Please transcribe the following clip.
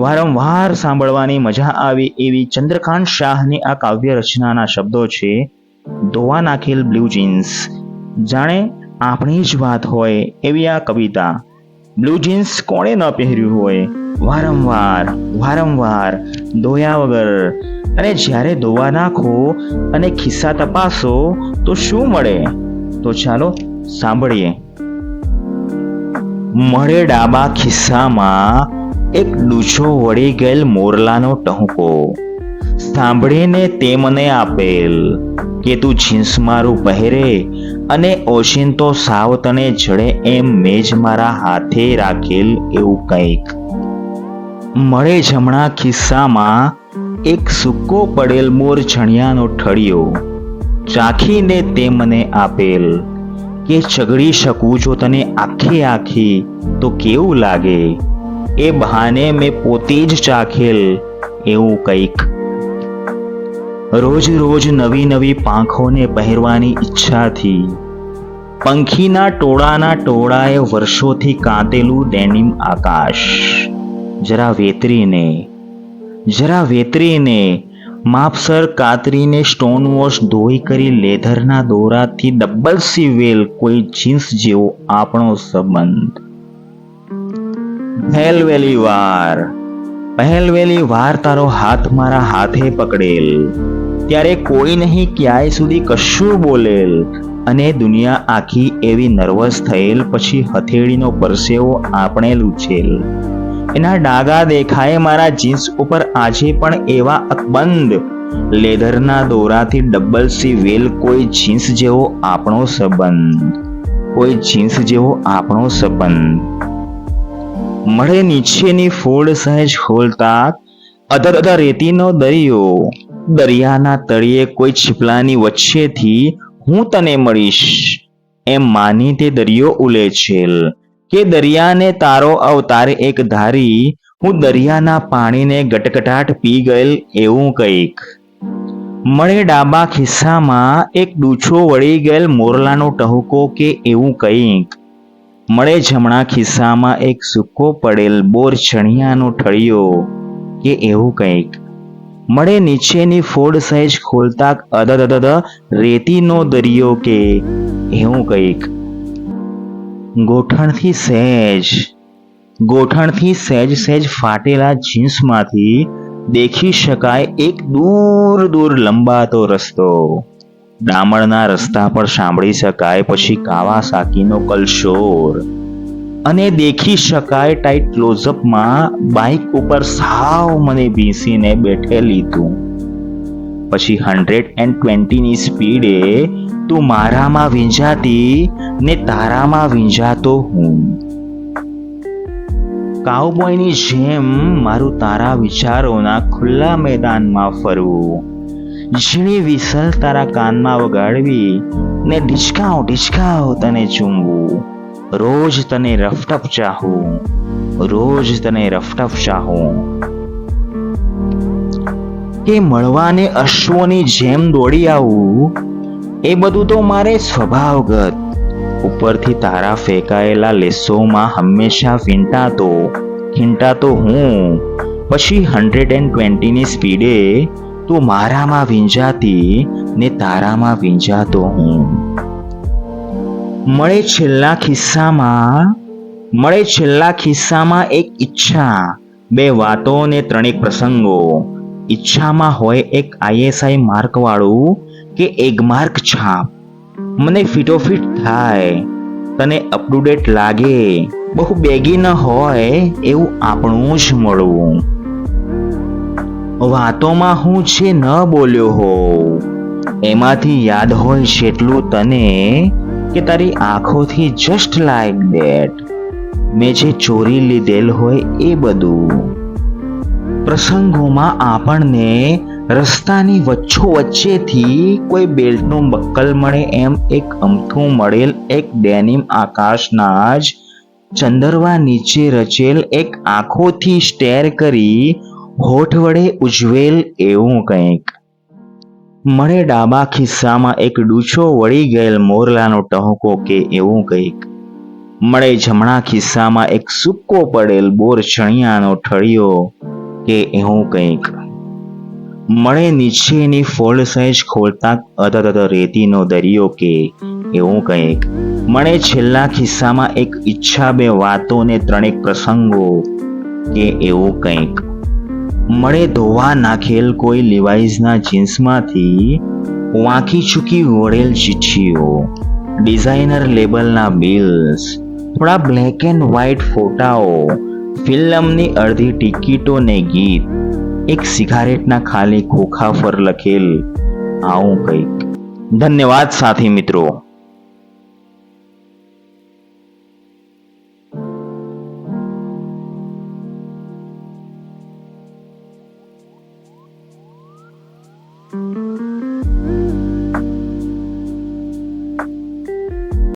વારંવાર સાંભળવાની મજા આવે એવી ચંદ્રકાંત શાહની આ કાવ્ય રચનાના શબ્દો છે ધોવા નાખેલ બ્લુ જીન્સ. જાણે આપણી જ વાત હોય એવી આ કવિતા. બ્લુ જીન્સ કોણે ન પહેર્યું હોય? વારંવાર ધોયા વગર. અને જ્યારે ધોવા નાખો અને ખિસ્સા તપાસો તો શું મળે? તો ચાલો સાંભળીએ. મળે ડાબા ખિસ્સામાં એક ડૂચો વળી ગયેલ મોરલાનો ટહુકો. સાંભળીને તે મને આપેલ કે તું જીન્સ મારું પહેરે અને ઓશિંતો સાવ તને જડે એમ મેં જ મારા હાથે રાખેલ એવું કંઈક. મળે જમણા ખિસ્સામાં એક સૂકો પડેલ મોર છણિયાનો ઠળિયો. ચાખીને તે મને આપેલ કે ચગડી શકું જો તને આખી તો કેવું લાગે. એ બહાને મેં પોતે જ ચાખેલ એવું કંઈક. રોજ નવી પાંખોને પહેરવાની ઈચ્છાથી પંખીના ટોળાએ વર્ષોથી કાંતેલું ડેનિમ આકાશ જરા વેતરીને માપસર કાતરીને સ્ટોન વોશ ધોઈ કરી લેધરના દોરાથી ડબલ સીવેલ કોઈ જીન્સ જેવો આપણો સંબંધ. પહેલવેલી વાર તારો હાથ મારા હાથે પકડેલ ત્યારે કોઈ નહીં ક્યાંય સુધી કશું બોલેલ અને દુનિયા આખી એવી નર્વસ થયેલ. પછી હથેળીનો પરસેવો આપણે લૂછેલ. એના ડાઘા દેખાય મારા જીન્સ ઉપર આજે પણ એવા અકબંધ. લેધરના દોરાથી ડબલ સીવેલ કોઈ જીન્સ જેવો આપણો સંબંધ. મળે નીચેની ફોડ સહેજ ખોલતા અધર રેતીનો દરિયો. દરિયાના તળિયે કોઈ છીપલાની વચ્ચેથી હું તને મળીશ એમ માની તે દરિયો ઉલેચેલ કે દરિયાને તારો અવતાર એક ધારી હું દરિયાના પાણીને ગટગટાટ પી ગયેલ એવું કંઈક. મળે ડાબા ખિસ્સામાં એક ડૂચો વળી ગયેલ મોરલાનો ટહુકો કે એવું કંઈક. મળે જમણા ખિસ્સામાં એક સૂકો પડેલ બોર છણિયાનો ઠળિયો કે એવું કંઈક. મળે નીચેની ફોડ સહેજ ખોલતા અધધ રેતીનો દરિયો કે એવું કંઈક. ગોઠણથી સહેજ ફાટેલા જીન્સમાંથી દેખી શકાય એક દૂર લંબાતો રસ્તો. ડામરના રસ્તા પર સાંભળી શકાય પછી કાવાસાકીનો કલશોર અને દેખી શકાય ટાઈટ ક્લોઝઅપમાં બાઇક ઉપર સાવ મને ભીંસીને બેઠેલી તું. પછી 120ની સ્પીડે તું મારામાં વીંજાતી ને તારામાં વીંજાતો હું. કાઉબોયની જેમ મારું તારા વિચારોના ખુલ્લા મેદાનમાં ફરવું. ઝીણી વિસલ તારા કાનમાં વગાડવી ને ઢીચકાવ તને ચૂમવું. રોજ તને રફટફ ચાહું. કે મળવાને અશ્વોની જેમ દોડી આવું એ બધું તો મારે સ્વભાવગત. ઉપરથી તારા ફેંકાયેલા લેસોમાં હંમેશા ખીંટાતો હું. પછી 120ની સ્પીડે તું મારામાં વીંજાતી ને તારામાં વીંજાતો હું. મળે છેલ્લા ખિસ્સામાં એક ઈચ્છા, 2 વાતો ને 3 પ્રસંગો. ઈચ્છામાં હોય એક ISI માર્કવાળું કે એગમાર્ક છાપ. મને ફિટોફિટ થાય, તને અપટુડેટ લાગે, બહુ બેગી ન હોય એવું આપણું જ મળવું. વાતોમાં હું જે ન બોલ્યો હોઉં એમાંથી યાદ હોય જેટલું તને કે તારી આંખોથી જસ્ટ લાઈક ધેટ મેં જે ચોરી લીધેલ હોય એ બધું. પ્રસંગોમાં આપણને રસ્તાની વચ્ચેથી કોઈ બેલ્ટનું બક્કલ મળે એમ એક અમથું મળેલ એક ડેનિમ આકાશના જ ચંદરવા નીચે રચેલ એક આંખોથી સ્ટેર કરી હોઠ વડે ઉજવેલ એવું કંઈક. મળે ડાબા ખિસ્સામાં એક ડૂચો વળી ગયેલ મોરલાનો ટહુકો કે એવું કંઈક. મળે જમણા ખિસ્સામાં એક સૂકો પડેલ બોર ચણિયાનો ઠળિયો કે એવું કંઈક. મળે નીચેની ફોલ્ડ સહેજ ખોલતા અધર રેતીનો દરિયો કે એવું કંઈક. મળે છેલ્લા ખિસ્સામાં એક ઈચ્છા, બે વાતો ને ત્રણેક પ્રસંગો કે એવું કંઈક. મળે ધોવા નાખેલ કોઈ લિવાઇઝના જીન્સમાંથી વાંકી ચૂકી વળેલ ચિઠ્ઠીઓ, ડિઝાઇનર લેબલના બિલ્સ, થોડા બ્લેક એન્ડ વ્હાઇટ ફોટાઓ, ફિલ્મની અડધી ટિકિટો ને ગીત, એક સિગારેટના ખાલી ખોખા પર લખેલ આવું કંઈક. ધન્યવાદ સાથી મિત્રો.